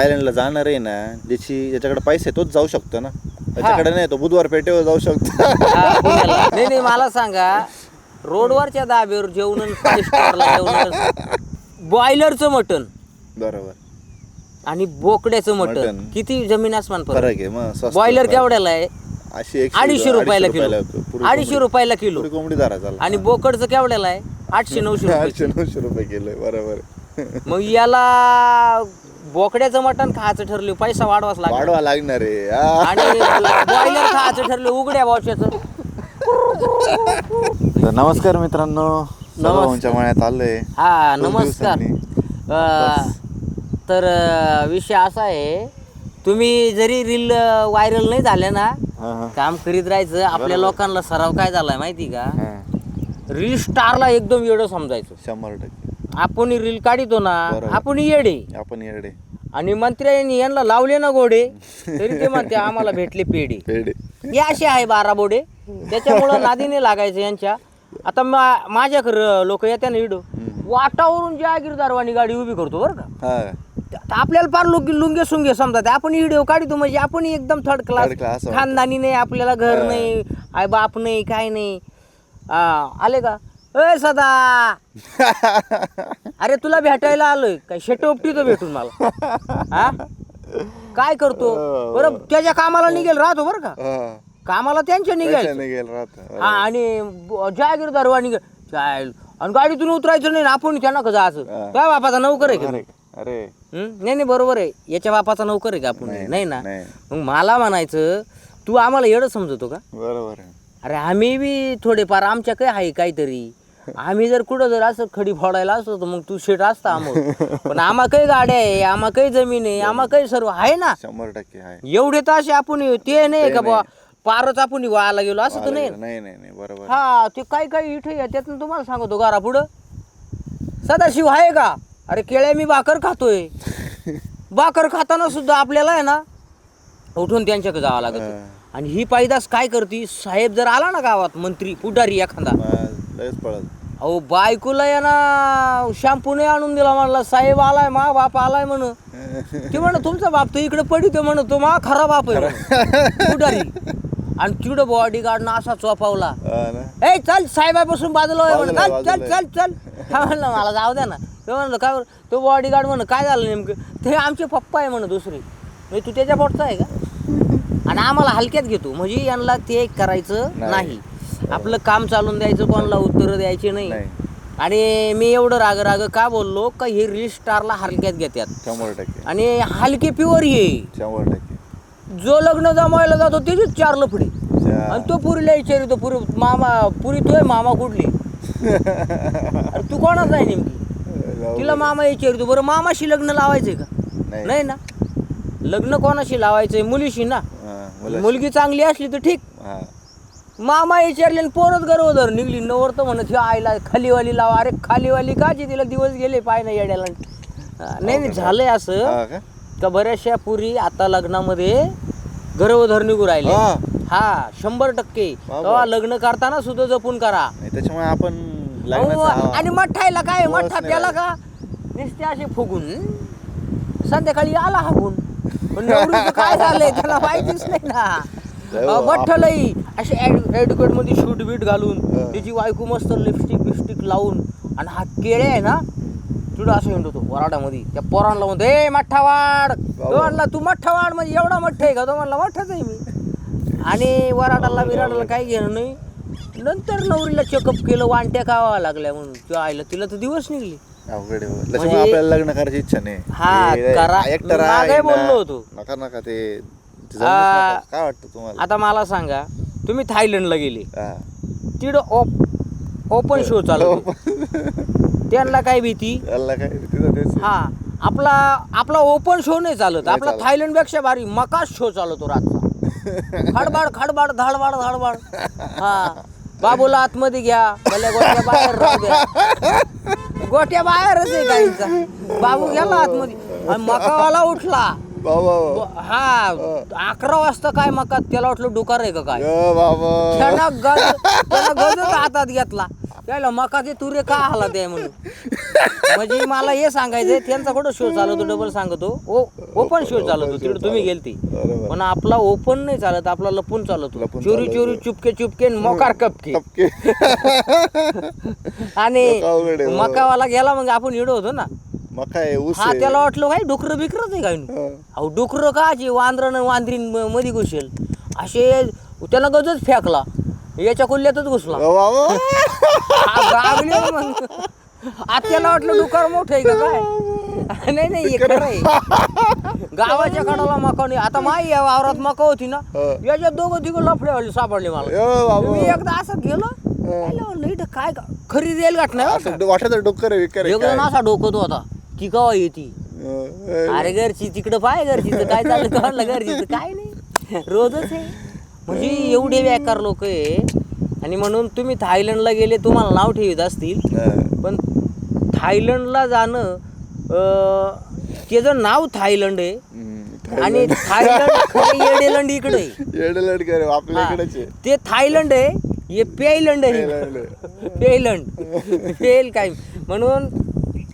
थायलंडला जाणार आहे ना, ज्याच्याकडे पैसे तोच जाऊ शकतो ना, त्याच्याकडे नाही तो बुधवार पेठेवर जाऊ शकतो. पुण्याला. नाही मला सांगा, रोडवरच्या धाब्यावर जेवण, 5 स्टारला जेवण, बॉयलरचं मटण बरोबर आणि बोकड्याचं मटण मटण. किती जमीन आसमान फरक फरक. आहे. मग स्वस्त बॉयलर फरक. केवढ्याला आहे? 250 रुपयाला किलो. 250 रुपयाला किलो. पुरी कोंबडी धरा चालला. आणि बोकडचं केवढ्याला आहे? 800-900 रुपये. 800-900 रुपये किलो आहे. बरोबर. मग याला बोकड्याचं मटण खायचं ठरलं, पैसा वाढवाच लागला. वाढवा लागणार आहे. आणि बॉयलर खायचं ठरलं, उघड्या बॉशाचं. तर नमस्कार मित्रांनो, सभाऊंच्या मळ्यात आलोय. हा खूप नमस्कार. दिवसांनी. तर विषय असा आहे, तुम्ही जरी रील व्हायरल नाही झाले ना, काम करीत राहायचं. आपल्या लोकांना सराव काय झालाय माहिती का, रील स्टारला एकदम येडं समजायचं. 100%. आपण रील काढितो ना, बरोबर. आपण येडे. आपण येडे. आणि मंत्र्यांनी यांना लावले ना घोडे, तरी ते म्हणते आम्हाला भेटले पेढे. हे असे आहे 12 बोडे. त्याच्यामुळं नादीने लागायचं यांच्या. आता माझ्याकडं लोक येत्या ना इडो, वाटावरून जहागीरदारवाणी गाडी उभी करतो बरं का. आपल्याला फार लुंगे सुंगे समजतात. आपण व्हिडिओ काढतो म्हणजे आपण एकदम थर्ड क्लास, खानदानी नाही, आपल्याला घर नाही, आई बाप नाही, काय नाही. आले का ए सदा, अरे तुला भेटायला आलोय काय, शेटोपटी तो भेटून मला. हा काय करतो बरं, त्याच्या कामाला निघेल राहतो बरं का, कामाला त्यांच्या निघेल. आणि जहागीरदारवा निघेल आणि गाडीतून उतरायचं नाही, आपण त्यांना कसं जायचं. काय बापाचा नोकर आहे का? अरे नाही बरोबर आहे, याच्या बापाचा नोकर आहे का आपण? नाही ना. मग मला म्हणायचं, तू आम्हाला येडं समजतो का? बरोबर आहे. अरे आम्ही बी थोडेफार आमच्या काय आहे काहीतरी. आम्ही जर कुठं जर असं खडी फोडायला असतो तर मग तू शेट असता आम्हाला. पण आम्हा काही गाड्या आहे, आम्हा काही जमीन आहे, आम्हा काही सर्व आहे ना. 100% आहे. एवढे तर असे आपण ते नाही का बा पारच आपण व्हायला गेलो असं तर नाही. नाही बरोबर. हा ते काही इथे त्यातून तुम्हाला सांगतो घरा पुढं सदाशिव आहे का. अरे केळ्या मी भाकर खातोय, भाकर खाताना सुद्धा आपल्याला आहे ना उठून त्यांच्याकडे जावं लागत. आणि ही पायदास काय करती, साहेब जर आला ना गावात, मंत्री पुढारी एखादा, अहो बायकोला या ना शॅम्पू नाही आणून दिला, म्हणला साहेब आलाय, मा बाप आलाय म्हणून. ते म्हण तुमचा बाप तो इकडे पडितो म्हण, तो मा खरा बाप आहे पुढारी. आणि तिकडं बॉडीगार्डनं असा चोपावला, ए चल साहेबापासून बाजूला म्हण, चल चल चल. हा म्हणलं मला जाऊ द्या ना. ते म्हणलं काय, तो बॉडीगार्ड म्हण काय झालं नेमकं, ते आमचे पप्पा आहे म्हण दुसरे. म्हणजे तू त्याच्या पोटचा आहे का. आणि आम्हाला हलक्यात घेतो, म्हणजे यांना ते करायचं नाही, आपलं काम चालून द्यायचं, कोणाला उत्तर द्यायचे नाही. आणि मी एवढं राग का बोललो का, हे रील स्टारला हलक्यात घेतात 100%. आणि हलके प्युअर ये 100%. जो लग्न जमायला जातो त्याचीच 4 लफडी. आणि तो पुरीला विचारितो, पुरी तोय मामा कुठली. अरे तू कोणाच आहे नेमकी, तिला मामा विचारितो. बरं मामाशी लग्न लावायचंय का? नाही ना. लग्न कोणाशी लावायचंय, मुलीशी ना. मुलगी चांगली असली तर ठीक. मामा विचारले पोरच गर्वधर निघली, नवर तर म्हणत आईला खालीवाली लावा. अरे खालीवाली काची, तिला दिवस गेले पाय ना येड्याला. नाही झालंय असं का बऱ्याचशा पुरी आता लग्नामध्ये गर्भधर निघू राहिले. हा 100%. तेव्हा लग्न करताना सुद्धा जपून करा. त्याच्यामुळे आपण आणि मठ्ठायला काय, मठ्ठा प्याला का नुसते असे फुगून संध्याकाळी आला हागून. पण नवरीचं काय झालंय त्याला माहितीच नाही ना. मठ्ठलही असे एडुकेट मध्ये शूट बीट घालून, त्याची बायको मस्त लिपस्टिक लावून, आणि हा केळे आहे ना तुला असं म्हणतो वराडामध्ये त्या पोरांना म्हणतो, ए मठ्ठा वाढ. तो म्हणला तू मठ्ठा वाढ म्हणजे एवढा मठ्ठा आहे का. तो म्हणला मठ्ठाच आहे मी. आणि वराडाला विराडाला काही घेणं नाही. नंतर नवरीला चेकअप केलं, वांट्या खावा लागल्या म्हणून. त्या आईला तिला तर दिवस निघली. आपल्याला लग्न करायची इच्छा नाही. हा करा, काय बोललो होतो नका ते. काय वाटतं तुम्हाला. आता मला सांगा, तुम्ही थायलंडला गेले, तिकडं ओपन शो चालू, त्यांना काय भीती. हा आपला ओपन शो नाही चालत, आपला थायलंड पेक्षा भारी मकाच शो चालवतो रातचा. खडबाड धाडबाड. हा बाबूला आतमध्ये घ्या, भल्या गोट्या बाहेर राहू द्या. गोट्या बाहेरच आहे गाईचा. बाबू गेला आतमध्ये आणि मकावाला उठला. हा 11 वाजता काय मका, त्याला वाटलं डुकार आहे का काय. त्यानं गजच हातात घेतला त्याला मकाचे तुरे का हालत आहे म्हणून. म्हणजे मला हे सांगायचंय त्यांचा कुठं शो चालवतो डबल सांगतो ओपन शो चालवतो तिकडे तुम्ही गेलती बरोबर. पण आपला ओपन नाही चालत आपला लपून चालवतो लपून चोरी चालवतो. चोरी चुपके चुपके मोकार कपके टपके. आणि लोकं अवघड आहे, हो. मकावाला गेला मग आपण इडो होतो ना मग काय ऊस हा आहे. त्याला वाटलं काय डुकरं बिकरच आहे काय हा. अहो डुकरं का जे वांद्रण वांद्रीन मध्ये घुसेल असे त्यानं गजच फेकला याच्या कुल्ल्यातच घुसला बाबा. गागले मग आत्याला वाटलं डुकर मोठं आहे का काय नाही नाही हे खरं आहे गावाच्या कडाला मका नाही आता माई या वावरात मका होती ना हा. याच्यात दोघं तिघं लफडे सापडले मला यो बाबा. मी एकदा असं गेलो पाहिलं म्हणलं, इथं काय खरी रेल गाठ असं वाटत डोकर विकर आहे वेगळं काय. ना असा डोकतो होता ती कवा येते अरे घरची तिकडं पाय घरचीचं काय चाललं का म्हणलं घरचीचं काय नाही रोजच आहे म्हणजे एवढे बेकार लोक आहे आणि म्हणून तुम्ही थायलंडला गेले तुम्हाला नाव ठेवीत असतील पण थायलंडला जाणं त्याचं नाव थायलंड आहे आणि थायलंड खरं येडेलंड इकडे आहे. येडलड करे आपल्या हा. इकडेच आहे. ते थायलंड आहे हे पेयलंड आहे पेयलंड पेल काय म्हणून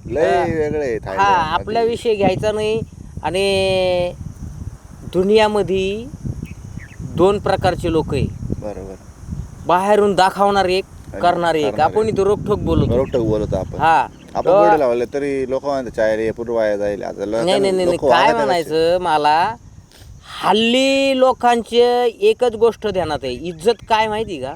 लय वेगळे आहे हा थायलंड आपला मध्ये. विषय घ्यायचा नाही आणि दुनियामध्ये दोन प्रकारचे लोक आहे बरोबर बाहेरून दाखवणार एक आणि करणार एक करणार आपण इथं रोकठोक बोलतो बरोबर बोलतो आपण हा आपण पुढे लावले तरी लोक म्हणतात चाय रे पूर्व वाया जाईल आता नाही नाही नाही लोकं काय वागत आहे म्हणायचं मला हल्ली लोकांचे एकच गोष्ट ध्यानात आहे इज्जत काय माहिती का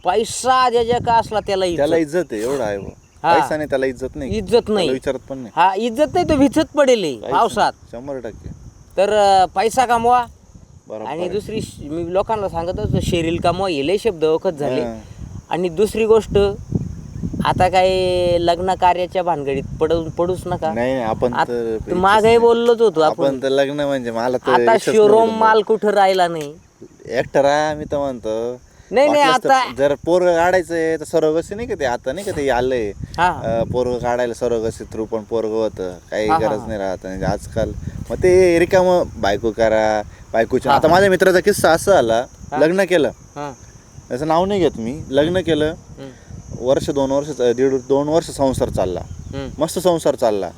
पैसा ज्याच्या का असला त्याला त्याला इज्जत इज्जत आहे एवढा आहे बुवा. हा. पैसा नाही त्याला इज्जत नाही इज्जत त्याला नाही विचारत पण नाही हा इज्जत नाही तो भिजत पडेल हे काहीच पावसात नाही. 100% तर पैसा कमवा बरोबर आणि आहे. दुसरी मी लोकांना सांगत असतो शेरील कमवा हे लय शब्द ओळखत झाले हा. आणि दुसरी गोष्ट आता काय लग्न कार्याच्या भानगडीत पडूच नका नाही नाही, आपण तर मागे बोललोच होतो आपण आपण तर लग्न म्हणजे मला तर आता इच्छाच शोरूम नव्हती. माल कुठं राहिला नाही एकटं राहा मी तर म्हणतो नाही नाही वाटलंच तर आता जर पोरग काढायचंय तर सरोगसी नाही का ते आता नाही का ते आलंय हा पोरग काढायला सरोगसी थ्रू पण पोरग होतं काही हा, हा, गरज हा. नाही राहत आणि आजकाल मग ते रिकाम बायको करा बायकोच्या आता माझ्या मित्राचा किस्सा असा आला हा. लग्न केलं हा त्याचं नाव नाही घेत मी लग्न केलं हम्म, वर्ष 2 वर्ष संसार चालला हम्म, मस्त संसार चालला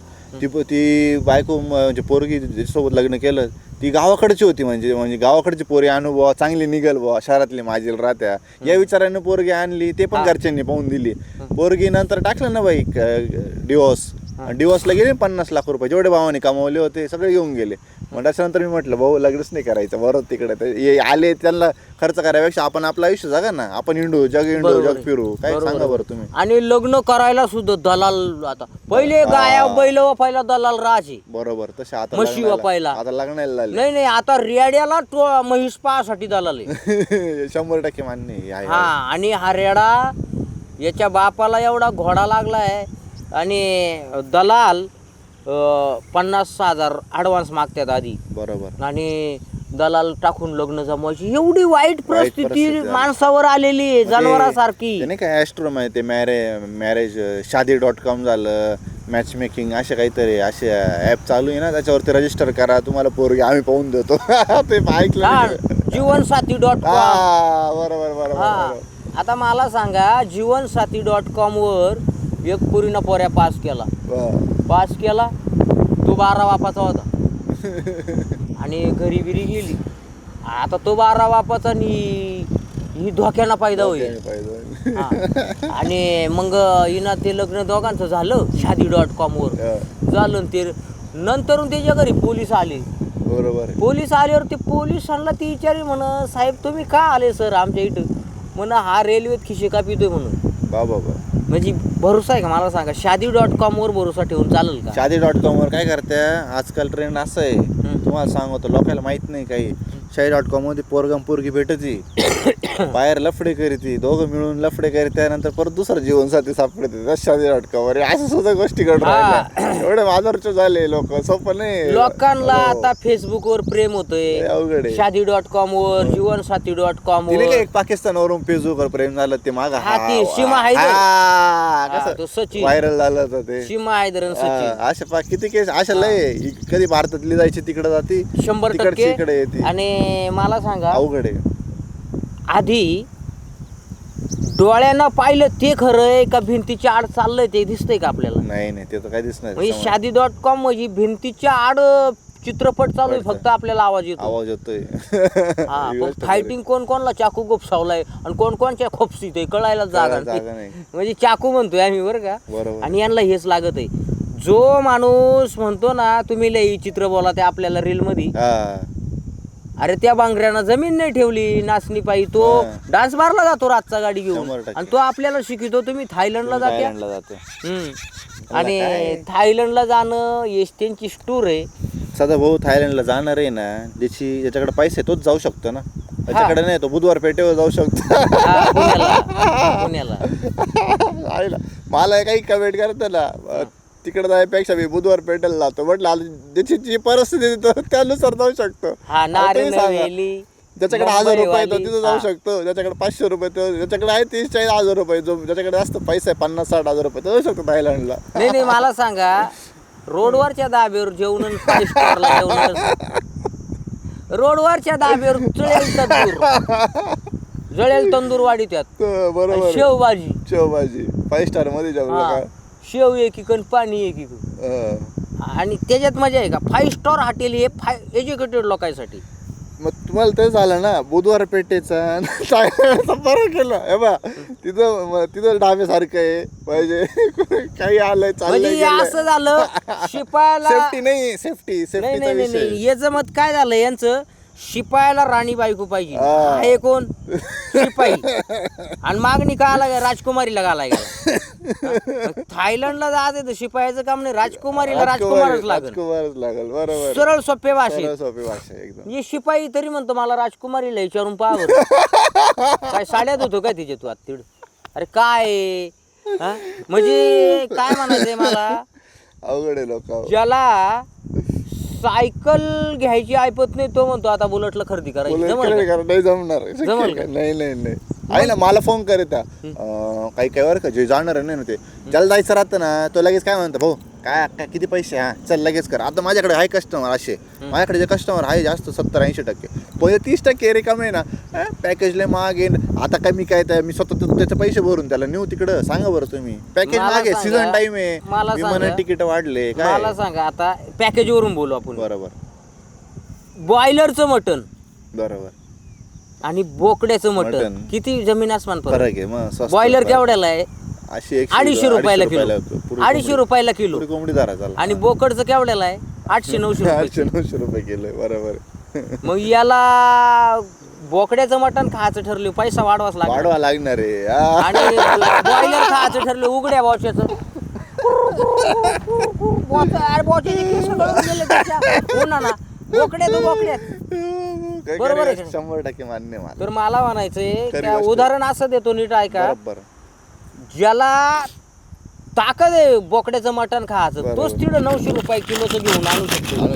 ती बायको म्हणजे पोरगी सोबत लग्न केलं ती गावाकडची होती म्हणजे गावाकडची पोरी आणू बुवा चांगली निघल बुवा शहरातली माझील राहत्या या विचाराने पोरगी आणली ते पण हा. घरच्यांनी पाहून दिली पोरगी नंतर टाकलं ना बाई डिवोर्सला गेले 50 लाख रुपये जेवढे भावाने कमावले होते सगळे घेऊन गेले मग त्याच्यानंतर मी म्हटलं भाऊ लग्नच नाही करायचं बरोबर तिकडे तर हे आले त्यांना खर्च करायपेक्षा आपण आपलं आयुष्य जगा ना आपण हिंडू जग बरोबर जग आहे. फिरू काय बरोबर सांगा आहे. बरं तुम्ही आणि लग्न करायला सुद्धा दलाल आता पहिले गाया बैल पहिला दलाल राहायचे बरोबर तसे आता म्हशी लग्नाला- वापायला. आता लग्नाला लागले नाही नाही आता रेड्याला तो म्हैस पाहासाठी दलाल आहे 100% मान्य आहे. आहे, हा आहे. आणि हा रेडा याच्या बापाला एवढा घोडा लागलाय आणि दलाल 50,000 ॲडव्हान्स मागतात आधी बरोबर आणि दलाल टाकून लग्न जमवायची एवढी वाईट परिस्थिती परिस्थिती आहे. माणसावर आलेली आहे जनावरासारखी ते नाही काय ॲस्ट्रो माहिती मॅरेज शादी.com झालं मॅच मेकिंग असे काहीतरी असे ॲप चालू आहे ना त्याच्यावरती रजिस्टर करा तुम्हाला पोरगी आम्ही पाहून देतो ते ऐकलं हा, नाही का? जीवनसाथी.com हा, बरोबर बरोबर हा बरोबर. आता मला सांगा जीवनसाथी.com वर एक पुरीनं पोऱ्या पास केला तो 12 बापाचा होता आणि घरी बिरी गेली आता तो 12 बापाचा आणि ही धोक्यानं फायदा होईल पाहिजे. हा. आणि मग हिनं ते लग्न दोघांचं झालं शादी.com वर हा, झालं आणि ते नंतर त्याच्या घरी पोलीस आले बरोबर आहे. पोलीस आल्यावर ते पोलिसांना ती विचारली म्हण साहेब तुम्ही का आले सर आमच्या इथं म्हण हा रेल्वेत खिशे का पितोय म्हणून बाबा म्हणजे भरोसा आहे का मला सांगा शादी.com वर भरोसा ठेवून चालेल का शादी.com वर काय करते आजकाल ट्रेंड असं आहे तुम्हाला सांगतो लोकांना माहित नाही काही शादी.com मध्ये पोरगम पोरगी भेटती बाहेर लफडे करीती दोघं मिळून लफडे करीत त्यानंतर परत दुसरं जीवनसाथी सापडते शादी.com वर असं सुद्धा गोष्टी घडून राहिल्या एवढे बाजारचे झाले लोक सोपं नाही लोकांना हो. आता फेसबुक वर प्रेम होतंय लय अवघड आहे. शादी.com वर जीवनसाथी.com तिने वर काय पाकिस्तानवरून फेसबुकवर प्रेम झालं ते माग हा, ती सीमा हैदर. हा, तो सचिन. व्हायरल झालं होतं ते सीमा हैदरन सचिन अशा किती केस अशा लय कधी भारतातली जायची तिकडे जाती 100% इकडे येते आणि मला सांगा अवघड आहे आधी डोळ्यानं पाहिलं ते खरंय का भिंतीच्या आड चाललंय ते दिसतंय का आपल्याला? नाही नाही ते तर काय दिसणार म्हणजे समोर. शादी.com म्हणजे भिंतीच्या आड चित्रपट चालू आहे, फक्त आपल्याला आवाज येतो. आवाज येतोय हा ही पण गोष्ट फायटिंग कोण कोणला चाकू गोपसावलाय आणि कोण कोणच्या खोपसी ते कळायला जागा जागा नाही. नाही. म्हणजे चाकू म्हणतोय आम्ही बरं का. बरोबर. आणि यांना हेच लागत आहे. जो माणूस म्हणतो ना तुम्ही लई चित्र बोला ते आपल्याला रील मध्ये, हा अरे त्या बांगड्यानं जमीन नाही ठेवली नाचणी पायी, तो हा. डान्स बारला जातो रातचा गाडी घेऊन 100%. आणि तो आपल्याला शिकवतो तुम्ही थायलंडला जात्या. थायलंडला जाते. आणि काय? थायलंडला जाणं ही त्यांची टूर आहे. सदा भाऊ थायलंडला जाणार आहे ना, ज्याच्याकडे पैसे तोच जाऊ शकतो ना, त्याच्याकडे नाही तो बुधवार पेठेवर जाऊ शकतो. हा, पुण्याला आईला मला काही कमेंट करत ना, तिकडे जायपेक्षा मी बुधवार पेठेला जातो म्हटलं. ज्याची जी परिस्थिती त्यानुसार जाऊ शकतो. हा आता तुम्ही सांगा. नारेवेली ज्याच्याकडे 1000 रुपये तो तिथं जाऊ शकतो, ज्याच्याकडे 500 रुपये तो, ज्याच्याकडे आहे 30-40 रुपये, जो ज्याच्याकडे जास्त पैसा आहे 50-60 हजार रुपये तो जाऊ शकतो थायलंडला. नाही नाही मला सांगा, रोडवरच्या दाब्यावर जेवण आणि 5 स्टारला जेवण, रोडवरच्या दाब्यावर जळेल तंदूर वाढी त्यात बरोबर. शेवभाजी, शेवभाजी 5 स्टार मध्ये जेवलं हा, का? शेव एकीकन पाणी एकीकन. आणि त्याच्यात मजा आहे का? 5 स्टार हॉटेल हे एज्युकेटेड लोकांसाठी. मग तुम्हाला ते झालं ना, बुधवार पेठेचा थायलंडचा फरक केला हे बा. तिथं डाब्यासारखं आहे पाहिजे. काही आलंय चाललंय म्हणजे असं झालं शिपायाला सेफ्टी नाही, सेफ्टी नाही सेफ्टीचा नाही नाही विषय. नाही, याचं मत काय झालं यांचं, शिपायाला राणी बायको पाहिजे. हा. हे कोण शिपाई, आणि मागणी का आला राजकुमारीला घालाय थायलंडला जायचं तर शिपायाचं काम नाही, राजकुमारीला राजकुमारच लागेल. राजकुमारच लागेल. बरोबर. सरळ सोपे भाषेत. सरळ सोपी भाषा आहे एकदम. हे शिपाई तरी म्हणतो मला राजकुमारीला विचारून पाहा काय साड्यात होतो काय तिचे तू आता तिड. अरे काय आहे? हा? म्हणजे काय म्हणायचंय मला, अवघड आहे लोक. ज्याला सायकल घ्यायची ऐपत नाही तो म्हणतो आता बुलेटला खरेदी करायची. जमल का? नाही जमणार. जमल का? नाही नाही नाही आहे ना, मला फोन करता काही काही वर का जे जाणार आहे ना ते, ज्याला जायचं राहतं ना तो लगेच काय म्हणतो, भाऊ काय किती पैसे, हा चल लगेच कर. आता माझ्याकडे आहे कस्टमर असे, माझ्याकडे जे कस्टमर आहे जास्त 70-80%, पहिले 30% रिकामे ना, पॅकेजला माग येईन. आता काय मी काय मी स्वतः त्याचे पैसे भरून त्याला नेऊ तिकडं, सांगा बरं तुम्ही. पॅकेज मला मागे सांगा, सीझन टाइम आहे, मला विमान सांगा. तिकीट वाढले काय. मला सांगा आता पॅकेज वरून बोलू आपण. बरोबर बॉयलरचं मटण बरोबर. आणि बोकड्याचं मटण मटण. किती जमीन आसमान फरक. फरक आहे मग. स्वस्त बॉयलर फरक. केवढ्याला आहे? 250 रुपयाला किलो. पुरी 250 कोंबडी. रुपयाला किलो. पुरी कोंबडी धरा चाल. आणि बोकडचं केवढ्याला आहे? 800-900 रुपये. 800-900 रुपये किलो आहे. बरोबर. मग याला बोकड्याचं मटण खायचं ठरलं, पैसा वाढवाच लागला. वाढवा लागणार आहे. हा. आणि बॉयलर खायचं ठरलं उघड्या बॉच्याचं. अरे बॉच्याचे केस गळून गेले त्याच्या. हो ना ना, बोकड्या तो बोकड्यात. काय बरोबर आहे करायचं? का? 100% मान्य आहे मला. तर मला म्हणायचंय खरी त्या गोष्ट. उदाहरण असं देतो नीट ऐका, बरोबर. ज्याला ताकद आहे बोकड्याचं मटण खायचं बरोबर. तोच तिथं 900 रुपये किलोचं घेऊन आणू शकतो. आणू